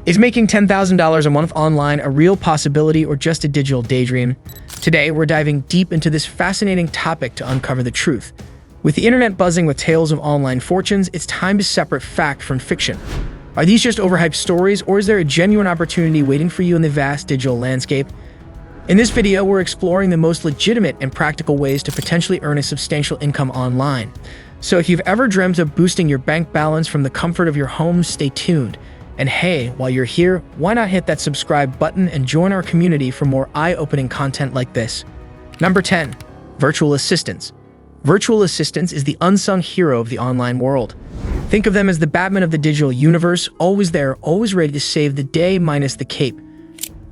Is making $10,000 a month online a real possibility or just a digital daydream? Today, we're diving deep into this fascinating topic to uncover the truth. With the internet buzzing with tales of online fortunes, it's time to separate fact from fiction. Are these just overhyped stories, or is there a genuine opportunity waiting for you in the vast digital landscape? In this video, we're exploring the most legitimate and practical ways to potentially earn a substantial income online. So if you've ever dreamt of boosting your bank balance from the comfort of your home, stay tuned. And hey, while you're here, why not hit that subscribe button and join our community for more eye-opening content like this? Number 10. Virtual assistants. Virtual assistants is the unsung hero of the online world. Think of them as the Batman of the digital universe, always there, always ready to save the day minus the cape.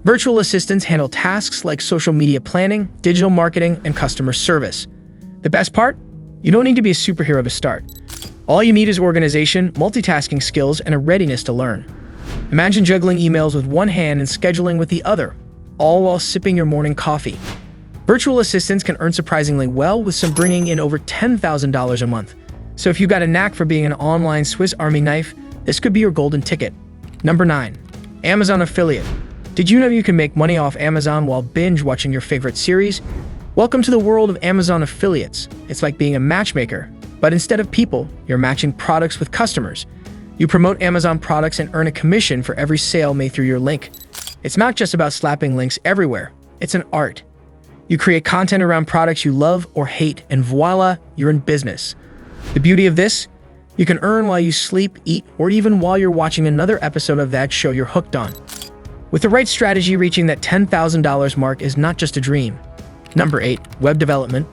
Virtual assistants handle tasks like social media planning, digital marketing, and customer service. The best part? You don't need to be a superhero to start. All you need is organization, multitasking skills, and a readiness to learn. Imagine juggling emails with one hand and scheduling with the other, all while sipping your morning coffee. Virtual assistants can earn surprisingly well, with some bringing in over $10,000 a month. So if you've got a knack for being an online Swiss Army knife, this could be your golden ticket. Number 9. Amazon affiliate. Did you know you can make money off Amazon while binge watching your favorite series? Welcome to the world of Amazon affiliates. It's like being a matchmaker, but instead of people, you're matching products with customers. You promote Amazon products and earn a commission for every sale made through your link. It's not just about slapping links everywhere. It's an art. You create content around products you love or hate, and voila, you're in business. The beauty of this? You can earn while you sleep, eat, or even while you're watching another episode of that show you're hooked on. With the right strategy, reaching that $10,000 mark is not just a dream. Number 8. Web development.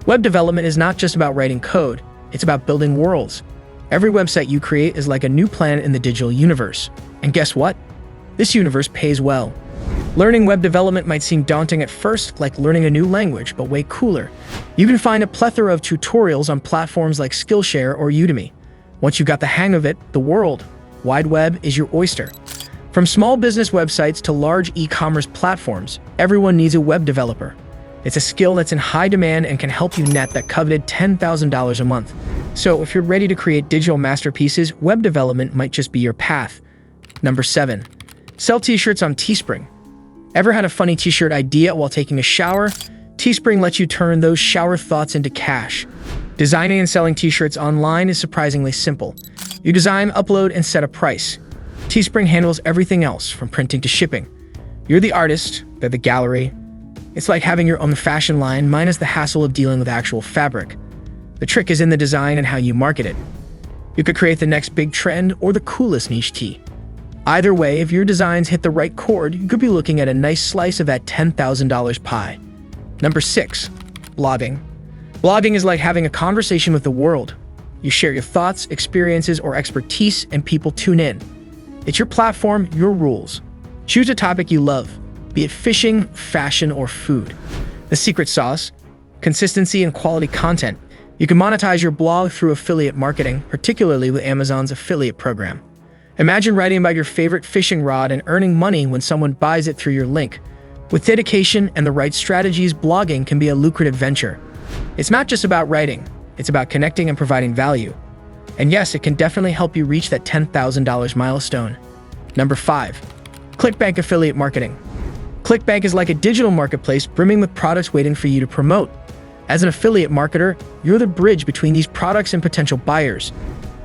Web development is not just about writing code. It's about building worlds. Every website you create is like a new planet in the digital universe. And guess what? This universe pays well. Learning web development might seem daunting at first, like learning a new language, but way cooler. You can find a plethora of tutorials on platforms like Skillshare or Udemy. Once you've got the hang of it, the world wide web is your oyster. From small business websites to large e-commerce platforms, everyone needs a web developer. It's a skill that's in high demand and can help you net that coveted $10,000 a month. So if you're ready to create digital masterpieces, web development might just be your path. Number 7. Sell t-shirts on Teespring. Ever had a funny t-shirt idea while taking a shower? Teespring lets you turn those shower thoughts into cash. Designing and selling t-shirts online is surprisingly simple. You design, upload, and set a price. Teespring handles everything else, from printing to shipping. You're the artist, they're the gallery. It's like having your own fashion line, minus the hassle of dealing with actual fabric. The trick is in the design and how you market it. You could create the next big trend or the coolest niche tee. Either way, if your designs hit the right chord, you could be looking at a nice slice of that $10,000 pie. Number 6. Blogging. Blogging is like having a conversation with the world. You share your thoughts, experiences, or expertise, and people tune in. It's your platform, your rules. Choose a topic you love, be it fishing, fashion, or food. The secret sauce? Consistency and quality content. You can monetize your blog through affiliate marketing, particularly with Amazon's affiliate program. Imagine writing about your favorite fishing rod and earning money when someone buys it through your link. With dedication and the right strategies, blogging can be a lucrative venture. It's not just about writing, it's about connecting and providing value. And yes, it can definitely help you reach that $10,000 milestone. Number 5. ClickBank affiliate marketing. ClickBank is like a digital marketplace brimming with products waiting for you to promote. As an affiliate marketer, you're the bridge between these products and potential buyers.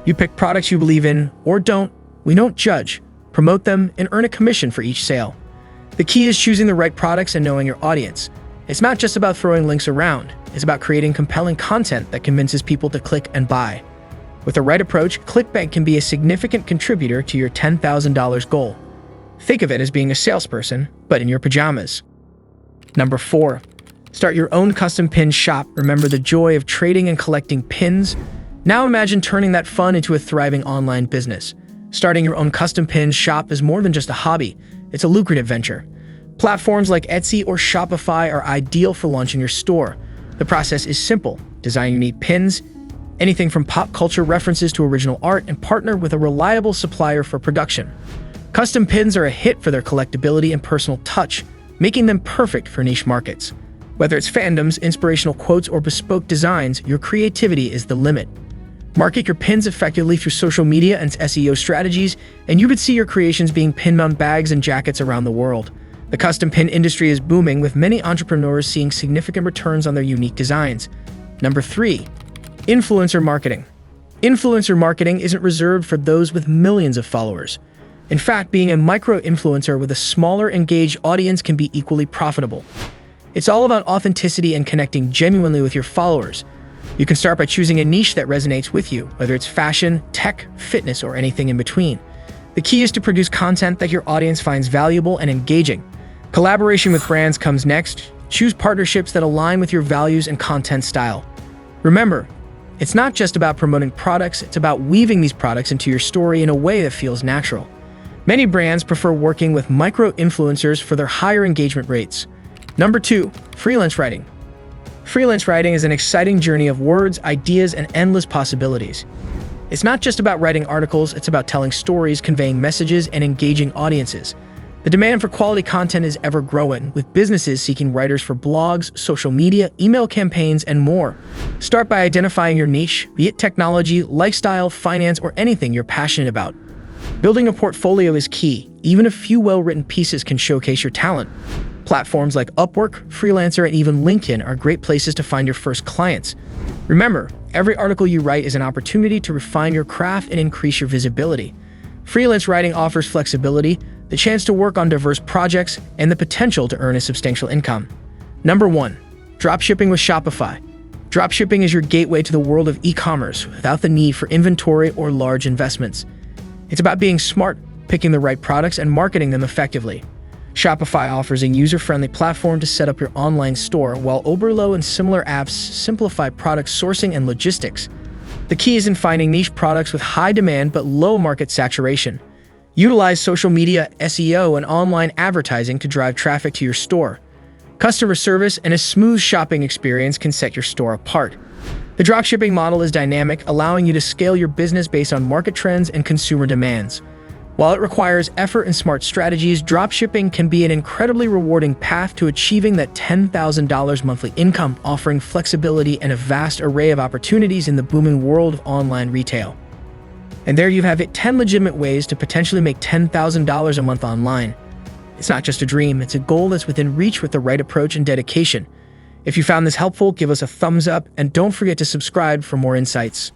You pick products you believe in, or don't. We don't judge. Promote them and earn a commission for each sale. The key is choosing the right products and knowing your audience. It's not just about throwing links around. It's about creating compelling content that convinces people to click and buy. With the right approach, ClickBank can be a significant contributor to your $10,000 goal. Think of it as being a salesperson, but in your pajamas. Number 4. Start your own custom pin shop. Remember the joy of trading and collecting pins? Now imagine turning that fun into a thriving online business. Starting your own custom pin shop is more than just a hobby. It's a lucrative venture. Platforms like Etsy or Shopify are ideal for launching your store. The process is simple. Design unique pins, anything from pop culture references to original art, and partner with a reliable supplier for production. Custom pins are a hit for their collectability and personal touch, making them perfect for niche markets. Whether it's fandoms, inspirational quotes, or bespoke designs, your creativity is the limit. Market your pins effectively through social media and SEO strategies, and you could see your creations being pinned on bags and jackets around the world. The custom pin industry is booming, with many entrepreneurs seeing significant returns on their unique designs. Number 3. Influencer marketing. Influencer marketing isn't reserved for those with millions of followers. In fact, being a micro-influencer with a smaller, engaged audience can be equally profitable. It's all about authenticity and connecting genuinely with your followers. You can start by choosing a niche that resonates with you, whether it's fashion, tech, fitness, or anything in between. The key is to produce content that your audience finds valuable and engaging. Collaboration with brands comes next. Choose partnerships that align with your values and content style. Remember, it's not just about promoting products, it's about weaving these products into your story in a way that feels natural. Many brands prefer working with micro-influencers for their higher engagement rates. Number 2. Freelance writing. Freelance writing is an exciting journey of words, ideas, and endless possibilities. It's not just about writing articles, it's about telling stories, conveying messages, and engaging audiences. The demand for quality content is ever growing, with businesses seeking writers for blogs, social media, email campaigns, and more. Start by identifying your niche, be it technology, lifestyle, finance, or anything you're passionate about. Building a portfolio is key. Even a few well-written pieces can showcase your talent. Platforms like Upwork, Freelancer, and even LinkedIn are great places to find your first clients. Remember, every article you write is an opportunity to refine your craft and increase your visibility. Freelance writing offers flexibility, the chance to work on diverse projects, and the potential to earn a substantial income. Number 1. Dropshipping with Shopify. Dropshipping is your gateway to the world of e-commerce without the need for inventory or large investments. It's about being smart, picking the right products, and marketing them effectively. Shopify offers a user-friendly platform to set up your online store, while Oberlo and similar apps simplify product sourcing and logistics. The key is in finding niche products with high demand but low market saturation. Utilize social media, SEO, and online advertising to drive traffic to your store. Customer service and a smooth shopping experience can set your store apart. The dropshipping model is dynamic, allowing you to scale your business based on market trends and consumer demands. While it requires effort and smart strategies, dropshipping can be an incredibly rewarding path to achieving that $10,000 monthly income, offering flexibility and a vast array of opportunities in the booming world of online retail. And there you have it, 10 legitimate ways to potentially make $10,000 a month online. It's not just a dream, it's a goal that's within reach with the right approach and dedication. If you found this helpful, give us a thumbs up and don't forget to subscribe for more insights.